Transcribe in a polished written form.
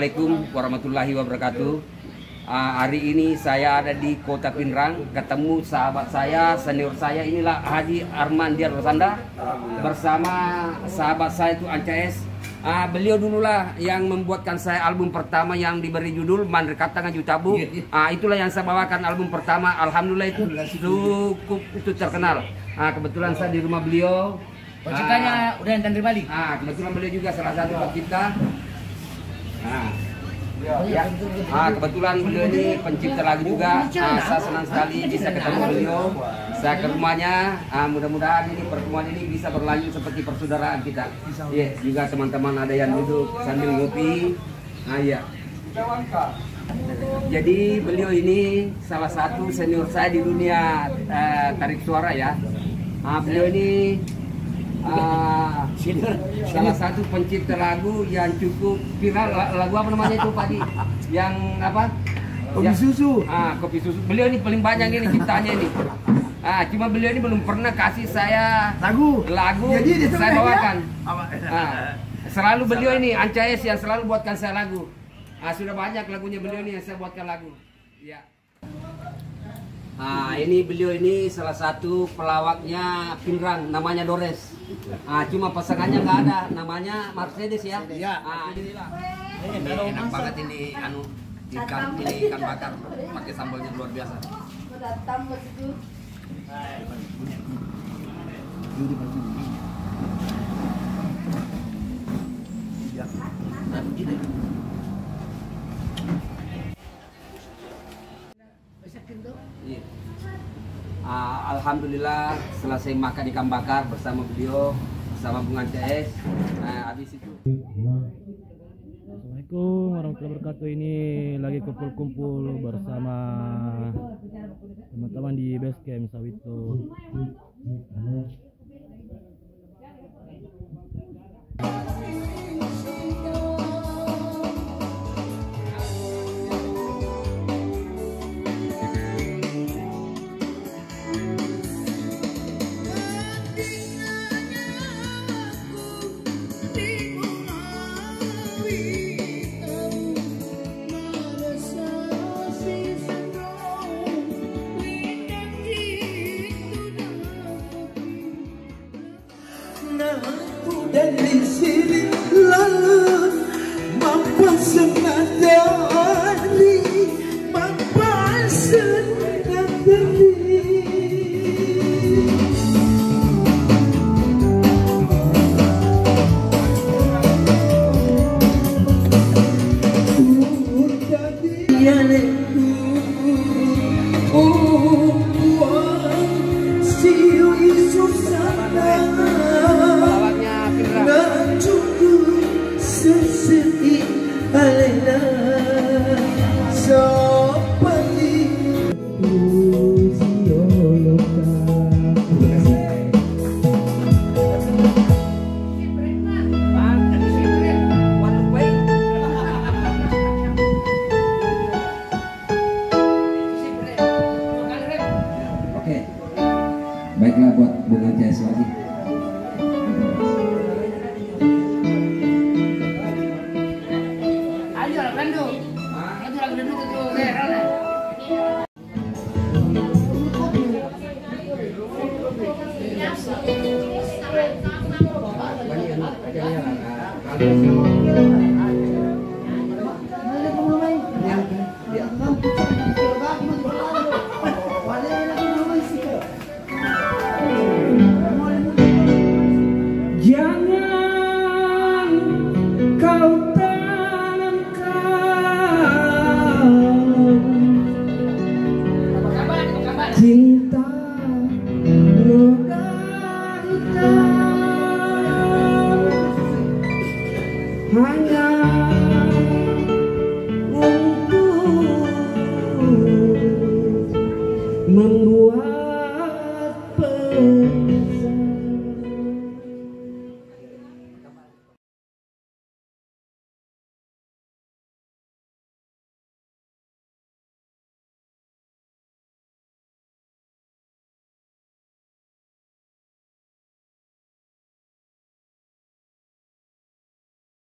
Assalamualaikum warahmatullahi wabarakatuh. Hari ini saya ada di Kota Pinrang, ketemu sahabat saya, senior saya, inilah Haji Arman Diar Rosanda bersama sahabat saya itu Ancaes. Beliau dululah yang membuatkan saya album pertama yang diberi judul Mandre Kata Ngaju Tabu. Itulah yang saya bawakan, album pertama. Alhamdulillah itu cukup itu terkenal. Kebetulan saya di rumah beliau. Penciptanya udah enten pribadi. Kebetulan beliau juga salah satu pencipta. Kebetulan beliau ini pencipta lagu juga. Saya senang sekali bisa ketemu beliau. Saya ke rumahnya. Mudah-mudahan ini pertemuan ini bisa berlanjut seperti persaudaraan kita. Juga teman-teman ada yang duduk sambil ngopi. Jadi beliau ini salah satu senior saya di dunia tarik suara ya. Beliau ini salah satu pencipta lagu yang cukup viral. Lagu apa namanya itu Pak Di? Yang apa? Kopi susu. Kopi susu. Beliau ini paling banyak ini ciptanya ini. Cuma beliau ini belum pernah kasih saya lagu. Jadi saya bawakan. Selalu beliau ini Ancaes yang selalu buatkan saya lagu. Sudah banyak lagunya beliau ini yang saya buatkan lagu. Ya. Ini beliau ini salah satu pelawaknya Pinrang, namanya Dores. Cuma pasangannya nggak ada, namanya Mercedes ya. Inilah. Ini enak banget ini ikan bakar pakai sambalnya luar biasa. Alhamdulillah selesai makan ikan bakar bersama beliau, bersama Bung Ancaes. Habis itu Assalamualaikum warahmatullahi wabarakatuh. Ini lagi kumpul-kumpul bersama teman-teman di base camp Sawito. Dari sini lalu mampu sengadari, mampu sengadari. Baiklah buat Bung Ancaes lagi. Jangan kau tanamkan cinta noda hitam hanya untuk membuat